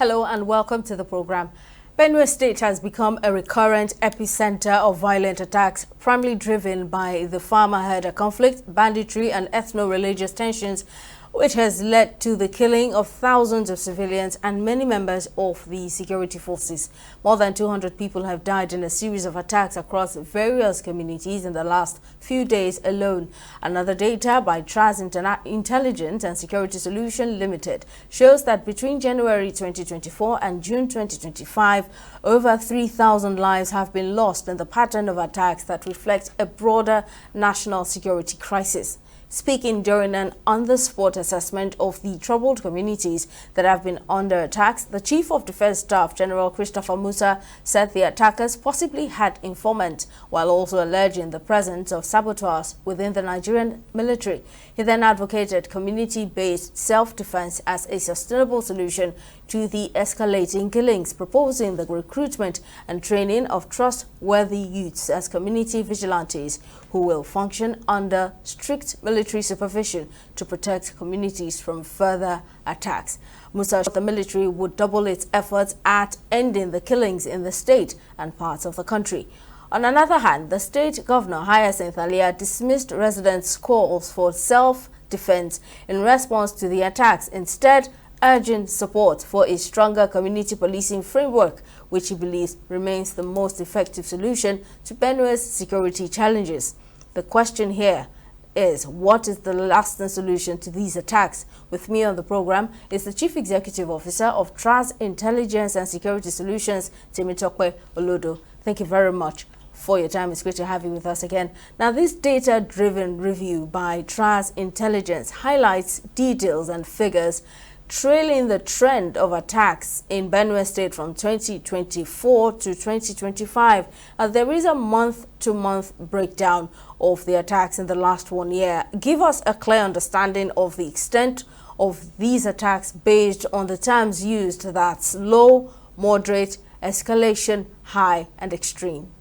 Hello and welcome to the program. Benue State has become a recurrent epicenter of violent attacks, primarily driven by the farmer-herder conflict, banditry and ethno-religious tensions, which has led to the killing of thousands of civilians and many members of the security forces. More than 200 people have died in a series of attacks across various communities in the last few days alone. Another data by Intelligence and Security Solution Limited shows that between January 2024 and June 2025, over 3,000 lives have been lost in the pattern of attacks that reflect a broader national security crisis. Speaking during an on-the-spot assessment of the troubled communities that have been under attacks, the Chief of Defense Staff, General Christopher Musa, said the attackers possibly had informants, while also alleging the presence of saboteurs within the Nigerian military. He then advocated community-based self-defense as a sustainable solution to the escalating killings, proposing the recruitment and training of trustworthy youths as community vigilantes who will function under strict military supervision to protect communities from further attacks. Musa said the military would double its efforts at ending the killings in the state and parts of the country. On another hand, the state governor, Hyacinth Alia, dismissed residents' calls for self-defense in response to the attacks, instead urging support for a stronger community policing framework, which he believes remains the most effective solution to Benue's security challenges. The question here is, what is the lasting solution to these attacks? With me on the program is the Chief Executive Officer of TRAS Intelligence and Security Solutions, Temitope Olodo. Thank you very much for your time. It's great to have you with us again. Now, this data-driven review by TRAS Intelligence highlights details and figures trailing the trend of attacks in Benue State from 2024 to 2025. There is a month-to-month breakdown of the attacks in the last 1 year. Give us a clear understanding of the extent of these attacks based on the terms used, that's low, moderate, escalation, high, and extreme.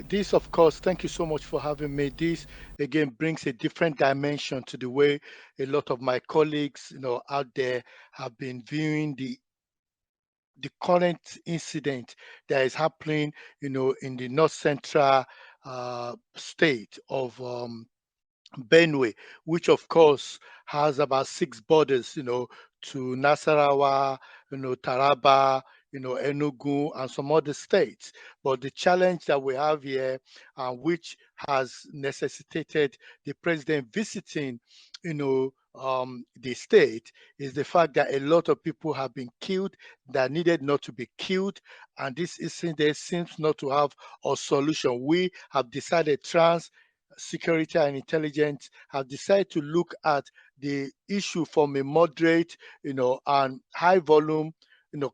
This, of course, thank you so much for having me. This again brings a different dimension to the way a lot of my colleagues, out there have been viewing the current incident that is happening, in the north central state of Benue, which of course has about 6 borders, to Nasarawa, Taraba, Enugu, and some other states. But the challenge that we have here, which has necessitated the president visiting, the state, is the fact that a lot of people have been killed that needed not to be killed, and this incident seems not to have a solution. We have decided security and intelligence have decided to look at the issue from a moderate, and high volume,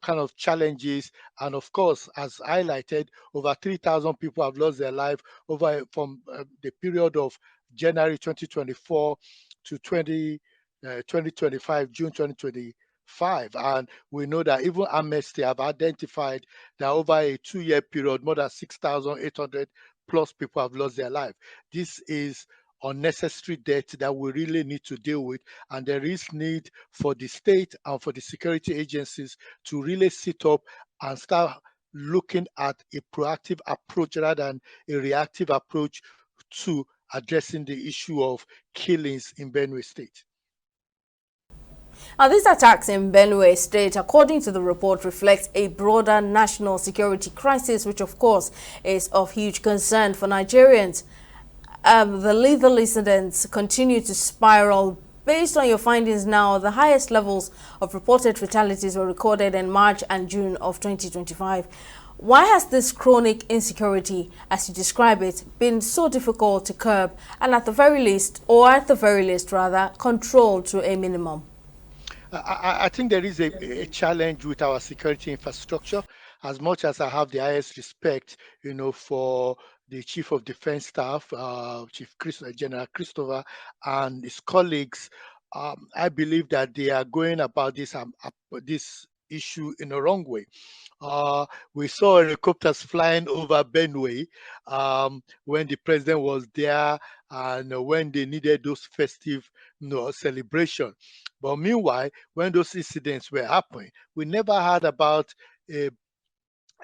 kind of challenges. And of course, as highlighted, over 3,000 people have lost their life over from the period of January 2024 to 2025, June 2025. And we know that even Amnesty have identified that over a 2-year period, more than 6,800 plus people have lost their life. This is unnecessary death that we really need to deal with, and there is need for the state and for the security agencies to really sit up and start looking at a proactive approach rather than a reactive approach to addressing the issue of killings in Benue State. Now, these attacks in Benue State, according to the report, reflect a broader national security crisis, which of course is of huge concern for Nigerians. The lethal incidents continue to spiral. Based on your findings now, the highest levels of reported fatalities were recorded in March and June of 2025. Why has this chronic insecurity, as you describe it, been so difficult to curb and at the very least rather, controlled to a minimum? I think there is a challenge with our security infrastructure. As much as I have the highest respect, for the Chief of Defense Staff, General Christopher, and his colleagues, I believe that they are going about this issue in the wrong way. We saw helicopters flying over Benue when the president was there and when they needed those festive celebration. But meanwhile, when those incidents were happening, we never heard about a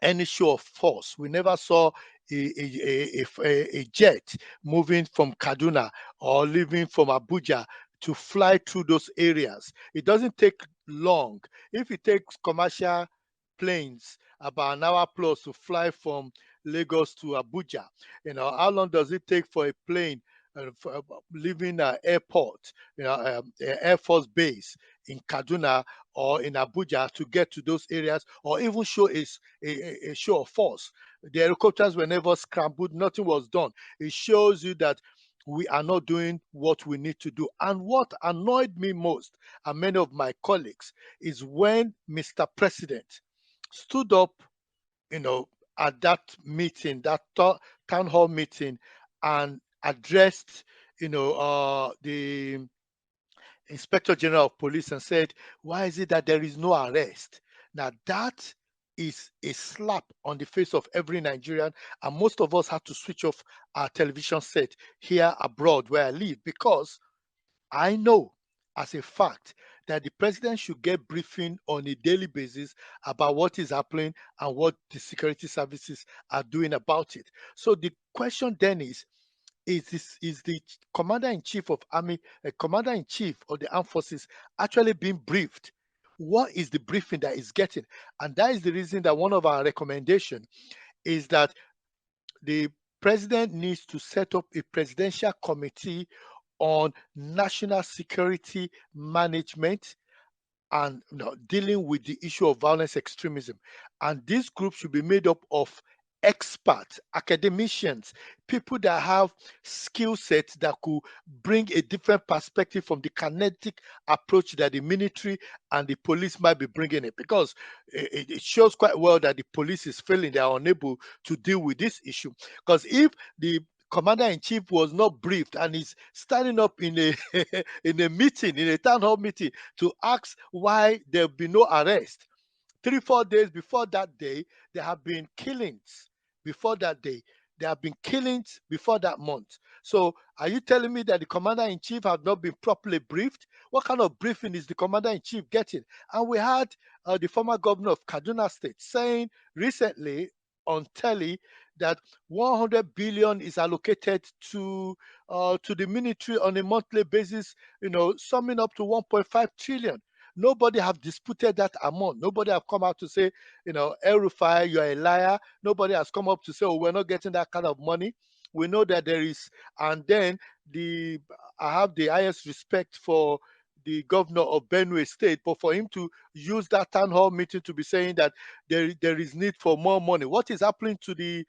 any show of force. We never saw a jet moving from Kaduna or leaving from Abuja to fly through those areas. It doesn't take long. If it takes commercial planes about an hour plus to fly from Lagos to Abuja, how long does it take for a plane leaving an airport, Air Force base in Kaduna or in Abuja to get to those areas or even show a show of force? The helicopters were never scrambled, nothing was done. It shows you that we are not doing what we need to do. And what annoyed me most, and many of my colleagues, is when Mr. President stood up, at that meeting, that town hall meeting, and addressed, the Inspector General of Police and said, "Why is it that there is no arrest?" Now, that is a slap on the face of every Nigerian, and most of us had to switch off our television set here abroad where I live, because I know as a fact that the president should get briefing on a daily basis about what is happening and what the security services are doing about it. So the question then is the commander-in-chief of army, commander-in-chief of the armed forces actually being briefed? What is the briefing that is getting? And that is the reason that one of our recommendations is that the president needs to set up a presidential committee on national security management and dealing with the issue of violence extremism. And this group should be made up of experts, academicians, people that have skill sets that could bring a different perspective from the kinetic approach that the military and the police might be bringing it. Because it shows quite well that the police is failing, they are unable to deal with this issue. Because if the commander-in-chief was not briefed and is standing up in a in a meeting, in a town hall meeting, to ask why there'll be no arrest, 3-4 days before that day there have been killings. Before that day there have been killings. Before that month. So are you telling me that the commander-in-chief have not been properly briefed? What kind of briefing is the commander-in-chief getting? And we had the former governor of Kaduna State saying recently on telly that 100 billion is allocated to the military on a monthly basis, summing up to 1.5 trillion. Nobody have disputed that amount. Nobody have come out to say, El Rufai, you're a liar. Nobody has come up to say, oh, we're not getting that kind of money. We know that there is, and then I have the highest respect for the governor of Benue State, but for him to use that town hall meeting to be saying that there is need for more money. What is happening to the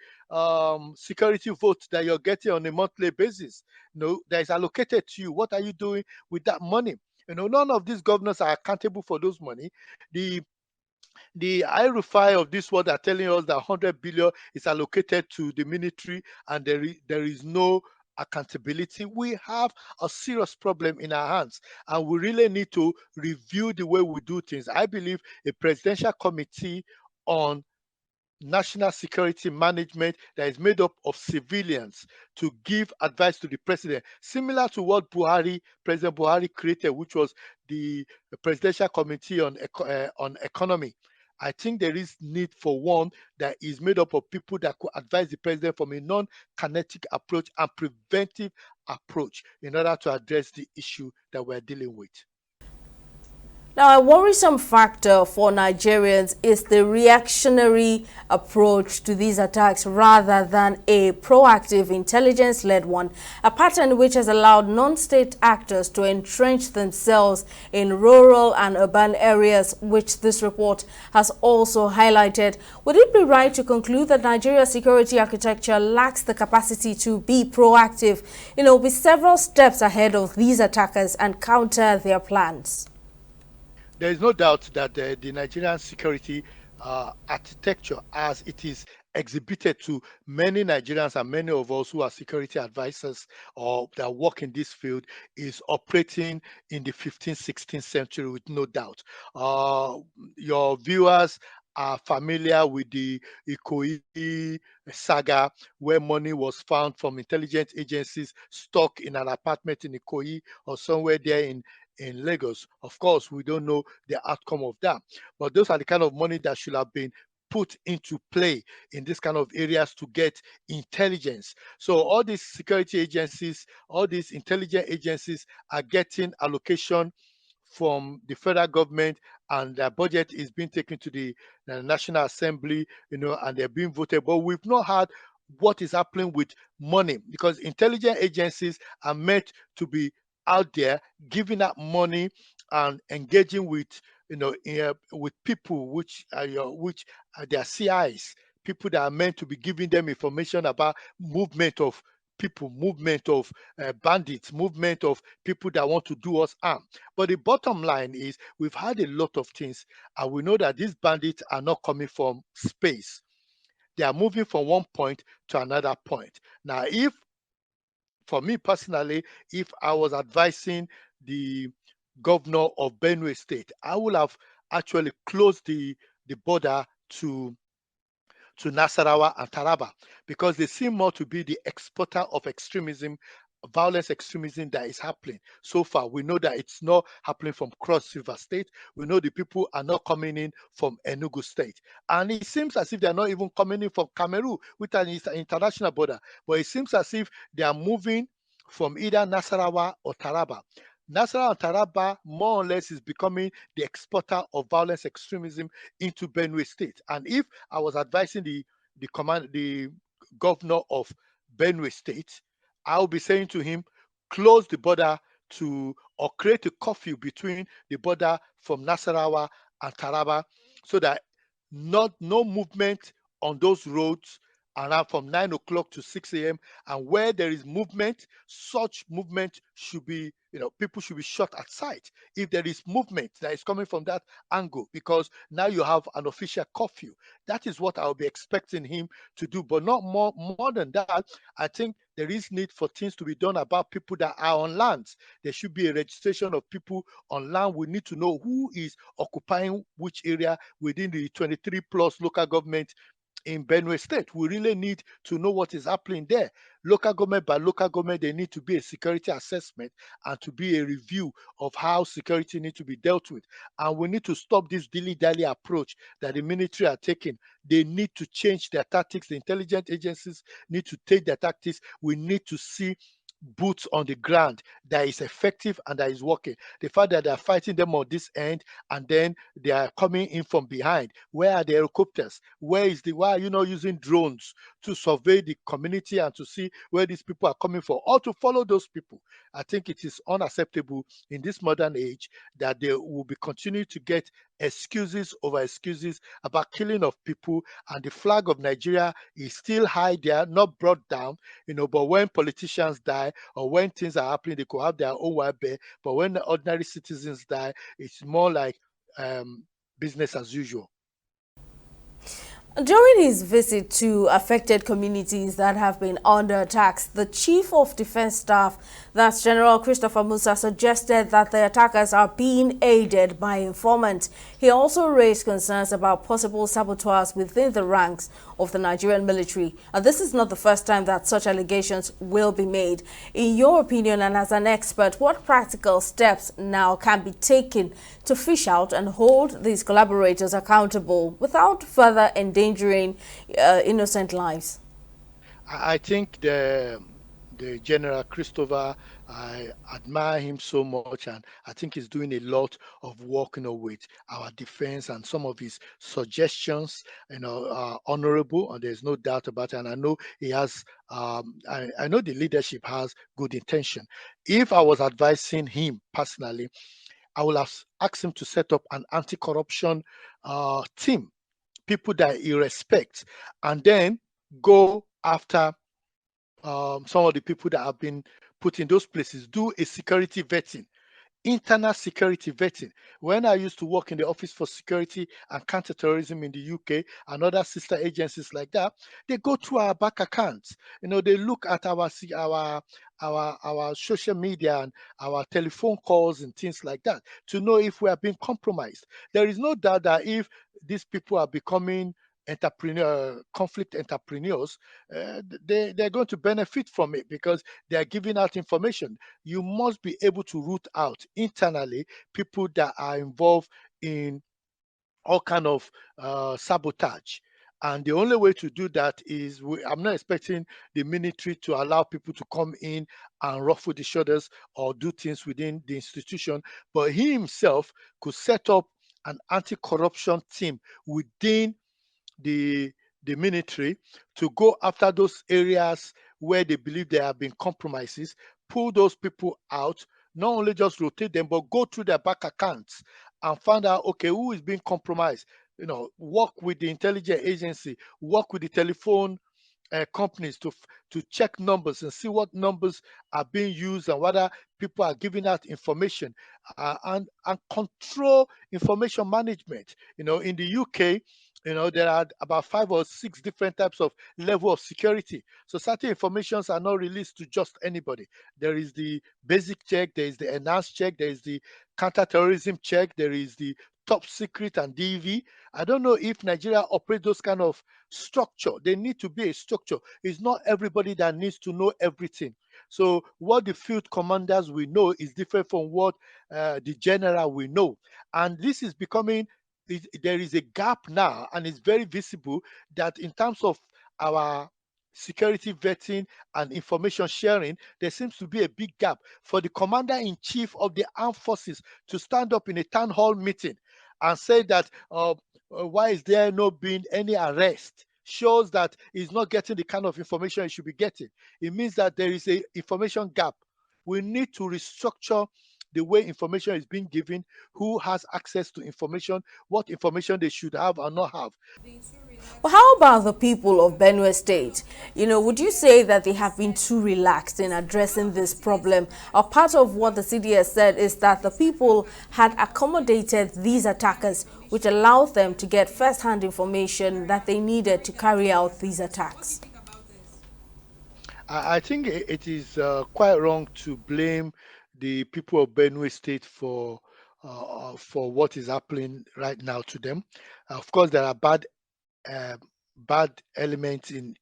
security vote that you're getting on a monthly basis? That is allocated to you. What are you doing with that money? None of these governors are accountable for those money. The IRFI of this world are telling us that 100 billion is allocated to the military and there is no accountability. We have a serious problem in our hands and we really need to review the way we do things. I believe a presidential committee on national security management that is made up of civilians to give advice to the president, similar to what President Buhari created, which was the Presidential Committee on Economy. I think there is need for one that is made up of people that could advise the president from a non-kinetic approach and preventive approach in order to address the issue that we're dealing with. Now, a worrisome factor for Nigerians is the reactionary approach to these attacks rather than a proactive, intelligence-led one, a pattern which has allowed non-state actors to entrench themselves in rural and urban areas, which this report has also highlighted. Would it be right to conclude that Nigeria's security architecture lacks the capacity to be proactive, with several steps ahead of these attackers and counter their plans? There is no doubt that the Nigerian security architecture, as it is exhibited to many Nigerians and many of us who are security advisors or that work in this field is operating in the 15th, 16th century with no doubt. Uh, your viewers are familiar with the Ikoyi saga, where money was found from intelligence agencies stuck in an apartment in Ikoyi or somewhere there in Lagos. Of course, we don't know the outcome of that, but those are the kind of money that should have been put into play in this kind of areas to get intelligence. So all these security agencies, all these intelligence agencies are getting allocation from the federal government, and their budget is being taken to the National Assembly, and they're being voted. But we've not had what is happening with money, because intelligence agencies are meant to be out there giving out money and engaging with with people which are their CIs, people that are meant to be giving them information about movement of people, movement of bandits, movement of people that want to do us harm. But the bottom line is we've had a lot of things, and we know that these bandits are not coming from space. They are moving from one point to another point. Now, if for me personally, if I was advising the governor of Benue State, I would have actually closed the border to Nasarawa and Taraba, because they seem more to be the exporter of extremism, violence extremism that is happening. So far, we know that it's not happening from Cross River State. We know the people are not coming in from Enugu State. And it seems as if they're not even coming in from Cameroon, with an international border. But it seems as if they are moving from either Nasarawa or Taraba. Nasarawa and Taraba more or less is becoming the exporter of violence extremism into Benue State. And if I was advising the governor of Benue State, I will be saying to him, close the border to or create a curfew between the border from Nasarawa and Taraba, so that no movement on those roads around from 9 o'clock to 6 a.m. And where there is movement, such movement should be, people should be shot at sight if there is movement that is coming from that angle, because now you have an official curfew. That is what I'll be expecting him to do, but not more than that. I think there is need for things to be done about people that are on lands. There should be a registration of people on land. We need to know who is occupying which area within the 23 plus local government in Benue State. We really need to know what is happening there. Local government by local government, there need to be a security assessment and to be a review of how security needs to be dealt with. And we need to stop this dilly-dally approach that the military are taking. They need to change their tactics. The intelligence agencies need to take their tactics. We need to see boots on the ground that is effective and that is working. The fact that they are fighting them on this end and then they are coming in from behind. Where are the helicopters? Why are you not using drones to survey the community and to see where these people are coming from, or to follow those people? I think it is unacceptable in this modern age that they will be continuing to get excuses over excuses about killing of people, and the flag of Nigeria is still high there, not brought down, but when politicians die or when things are happening, they could have their own welfare. But when the ordinary citizens die, it's more like business as usual. During his visit to affected communities that have been under attacks, the Chief of Defense Staff, that's General Christopher Musa, suggested that the attackers are being aided by informants. He also raised concerns about possible saboteurs within the ranks of the Nigerian military. This is not the first time that such allegations will be made. In your opinion, and as an expert, what practical steps now can be taken to fish out and hold these collaborators accountable without further endangering innocent lives? I think the General Christopher, I admire him so much, and I think he's doing a lot of work, with our defense, and some of his suggestions, are honorable, and there's no doubt about it. And I know he has, I know the leadership has good intention. If I was advising him personally, I would have asked him to set up an anti-corruption team, people that he respects, and then go after some of the people that have been put in those places. Do a security vetting. internal security vetting. When I used to work in the Office for Security and Counterterrorism in the UK and other sister agencies like that, they go through our back accounts. They look at our social media and our telephone calls and things like that to know if we are being compromised. There is no doubt that if these people are becoming conflict entrepreneurs, they're going to benefit from it because they are giving out information. You must be able to root out internally people that are involved in all kind of sabotage. And the only way to do that is I'm not expecting the military to allow people to come in and ruffle the shoulders or do things within the institution, but he himself could set up an anti-corruption team within the the military to go after those areas where they believe there have been compromises, pull those people out, not only just rotate them, but go through their back accounts and find out, okay, who is being compromised. Work with the intelligence agency, work with the telephone companies to check numbers and see what numbers are being used and whether people are giving out information, and control information management. In the UK, there are about 5 or 6 different types of level of security. So certain informations are not released to just anybody. There is the basic check, there is the enhanced check, there is the counterterrorism check, there is the top secret and DV. I don't know if Nigeria operates those kind of structure. They need to be a structure. It's not everybody that needs to know everything. So what the field commanders will know is different from what the general will know. And this is becoming, there is a gap now, and it's very visible that in terms of our security vetting and information sharing, there seems to be a big gap for the commander in chief of the armed forces to stand up in a town hall meeting and say that why is there not been any arrest, shows that he's not getting the kind of information he should be getting. It means that there is a information gap. We need to restructure the way information is being given, who has access to information, what information they should have or not have. But how about the people of Benue State? Would you say that they have been too relaxed in addressing this problem? Or part of what the CDS said is that the people had accommodated these attackers, which allowed them to get first-hand information that they needed to carry out these attacks. I think it is quite wrong to blame the people of Benue State for what is happening right now to them. Of course, there are uh, bad elements in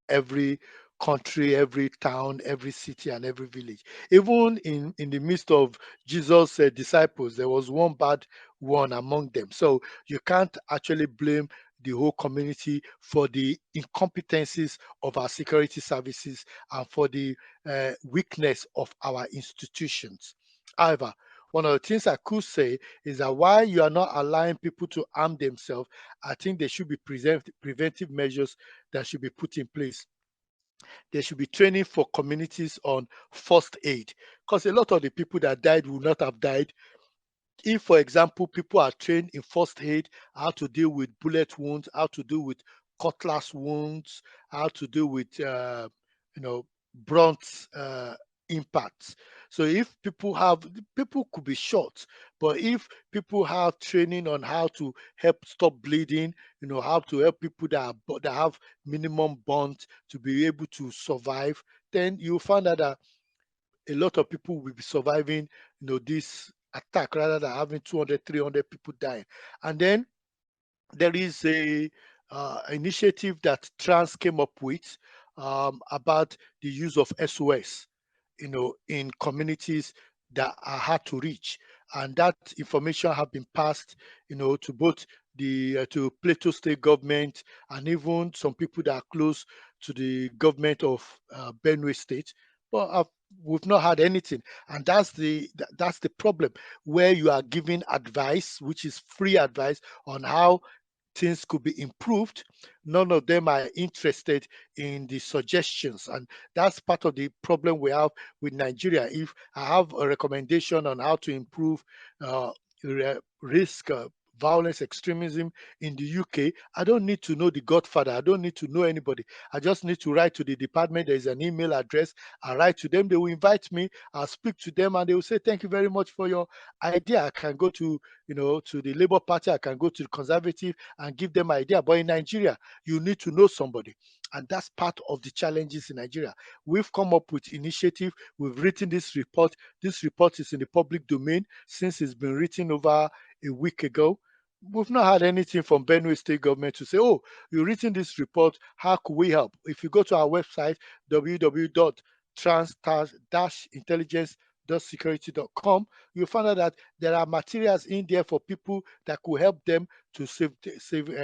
every country, every town, every city, and every village. Even in the midst of Jesus' disciples, there was one bad one among them. So you can't actually blame the whole community for the incompetencies of our security services and for the weakness of our institutions. However, one of the things I could say is that while you are not allowing people to arm themselves, I think there should be preventive measures that should be put in place. There should be training for communities on first aid, because a lot of the people that died would not have died if, for example, people are trained in first aid, how to deal with bullet wounds, how to deal with cutlass wounds, how to deal with you know blunt impacts. So if people could be shot, but if people have training on how to help stop bleeding, how to help people that have minimum burns to be able to survive, then you find out that a lot of people will be surviving, this attack rather than having 200, 300 people dying. And then there is a initiative that Trans came up with about the use of SOS, in communities that are hard to reach, and that information have been passed, to both the to Plateau State government and even some people that are close to the government of Benue State, but we've not had anything, and that's the problem, where you are giving advice, which is free advice on how things could be improved. None of them are interested in the suggestions. And that's part of the problem we have with Nigeria. If I have a recommendation on how to improve risk violence, extremism in the UK, I don't need to know the godfather. I don't need to know anybody. I just need to write to the department. There's an email address. I write to them. They will invite me. I'll speak to them and they will say, thank you very much for your idea. I can go to, to the Labour Party. I can go to the Conservative and give them idea. But in Nigeria, you need to know somebody. And that's part of the challenges in Nigeria. We've come up with initiative. We've written this report. This report is in the public domain since it's been written over a week ago. We've not had anything from Benue State government to say, oh, you've written this report. How could we help? If you go to our website, www.trans-intelligence.security.com, you'll find out that there are materials in there for people that could help them to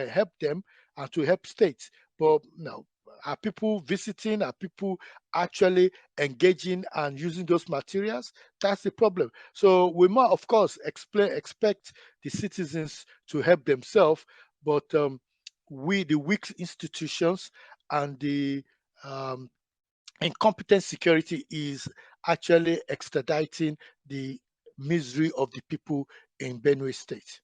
help them and to help states. But no, are people visiting? Are people actually engaging and using those materials? That's the problem. So we must, of course, expect the citizens to help themselves, but the weak institutions and the um, incompetent security is actually extraditing the misery of the people in Benue State.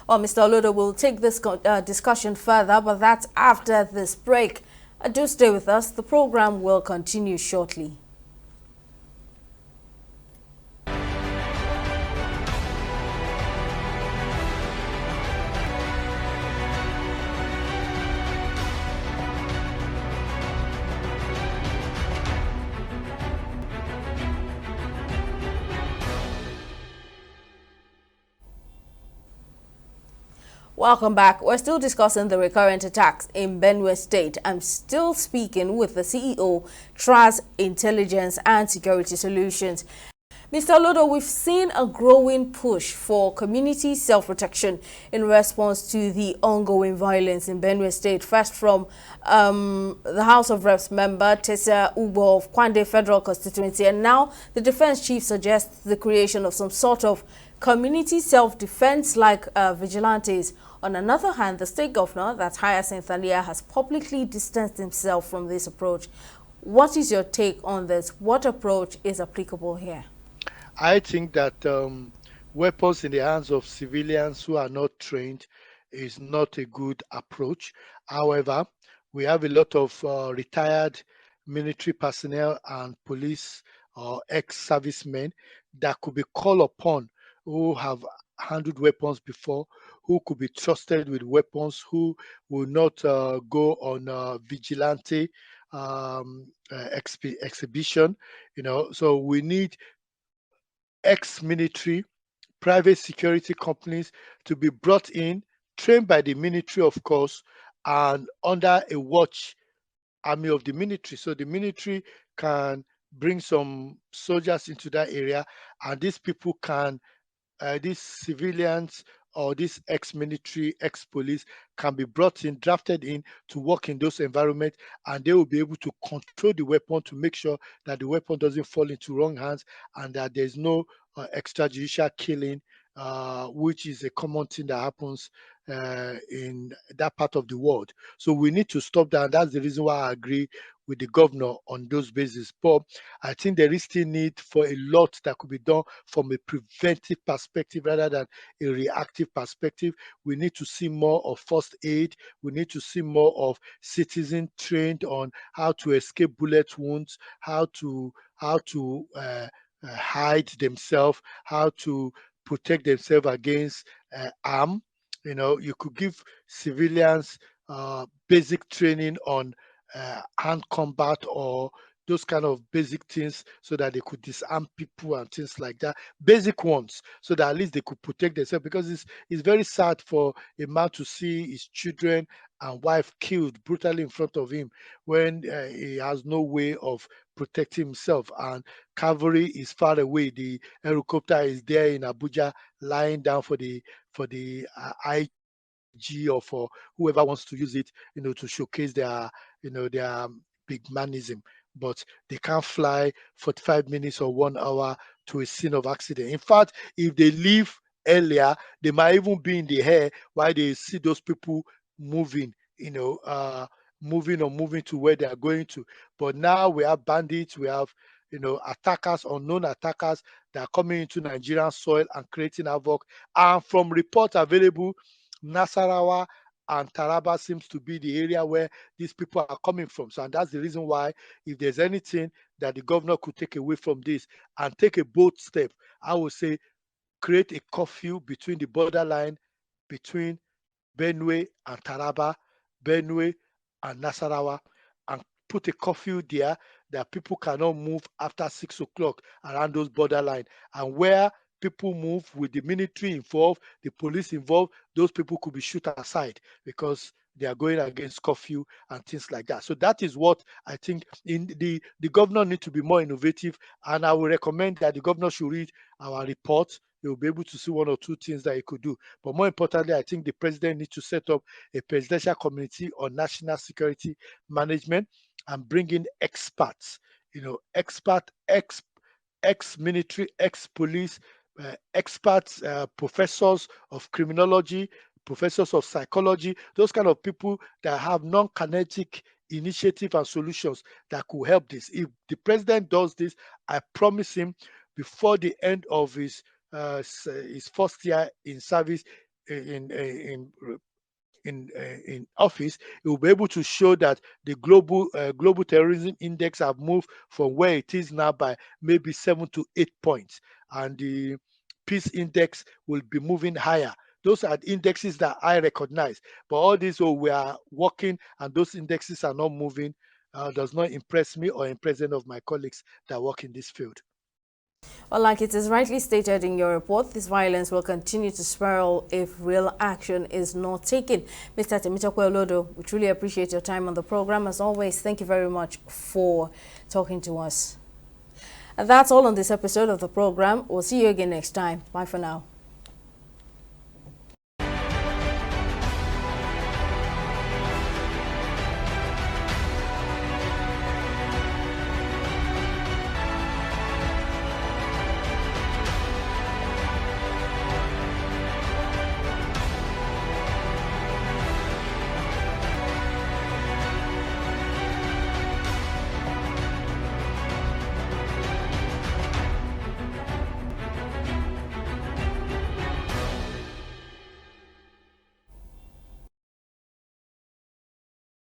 Well, Mr. Olodo will take this discussion further, but that's after this break. Do stay with us. The program will continue shortly. Welcome back. We're still discussing the recurrent attacks in Benue State. I'm still speaking with the CEO, Trans Intelligence and Security Solutions. Mr. Olodo, we've seen a growing push for community self-protection in response to the ongoing violence in Benue State. First from the House of Reps member, Tessa Ubo of Kwande Federal Constituency, and now the Defense Chief suggests the creation of some sort of community self-defense like vigilantes. On another hand, the state governor, that's Hyacinth Alia, has publicly distanced himself from this approach. What is your take on this? What approach is applicable here? I think that weapons in the hands of civilians who are not trained is not a good approach. However, we have a lot of retired military personnel and police or ex-servicemen that could be called upon who have handled weapons before, who could be trusted with weapons, who will not go on vigilante exhibition. So we need ex-military private security companies to be brought in, trained by the military, of course, and under a watch army of the military. So the military can bring some soldiers into that area, and these people can these civilians or these ex-military, ex-police can be brought in, drafted in to work in those environments, and they will be able to control the weapon to make sure that the weapon doesn't fall into wrong hands and that there's no extrajudicial killing, which is a common thing that happens in that part of the world. So we need to stop that. And that's the reason why I agree with the governor on those bases. But I think there is still need for a lot that could be done from a preventive perspective rather than a reactive perspective. We need to see more of first aid. We need to see more of citizens trained on how to escape bullet wounds, how to hide themselves, how to protect themselves against harm. You could give civilians basic training on hand combat or those kind of basic things so that they could disarm people and things like that. Basic ones, so that at least they could protect themselves, because it's very sad for a man to see his children and wife killed brutally in front of him when he has no way of protecting himself. And cavalry is far away. The helicopter is there in Abuja, lying down for the IG or for whoever wants to use it, to showcase their big manism. But they can't fly 45 minutes or 1 hour to a scene of accident. In fact, if they leave earlier, they might even be in the air while they see those people moving, moving to where they are going to. But now we have bandits, we have attackers, unknown attackers that are coming into Nigerian soil and creating havoc. And from reports available, Nasarawa and Taraba seems to be the area where these people are coming from. So, and that's the reason why, if there's anything that the governor could take away from this and take a bold step, I would say create a curfew between the borderline between Benue and Taraba, Benue and Nasarawa, and put a curfew there that people cannot move after 6 o'clock around those borderline. And where people move with the military involved, the police involved, those people could be shot aside because they are going against curfew and things like that. So that is what I think the governor need to be more innovative. And I will recommend that the governor should read our report. You'll be able to see one or two things that he could do. But more importantly, I think the president needs to set up a presidential committee on national security management and bring in experts, ex-military, ex-police, experts, professors of criminology, professors of psychology, those kind of people that have non-kinetic initiative and solutions that could help this. If the president does this, I promise him before the end of his first year in service in office, it will be able to show that the global terrorism index have moved from where it is now by maybe 7 to 8 points, and the peace index will be moving higher. Those are indexes that I recognize. But all this, we are working and those indexes are not moving, does not impress me or impress any of my colleagues that work in this field. Well, like it is rightly stated in your report, this violence will continue to spiral if real action is not taken. Mr. Temitope Olodo, we truly appreciate your time on the program. As always, thank you very much for talking to us. And that's all on this episode of the program. We'll see you again next time. Bye for now.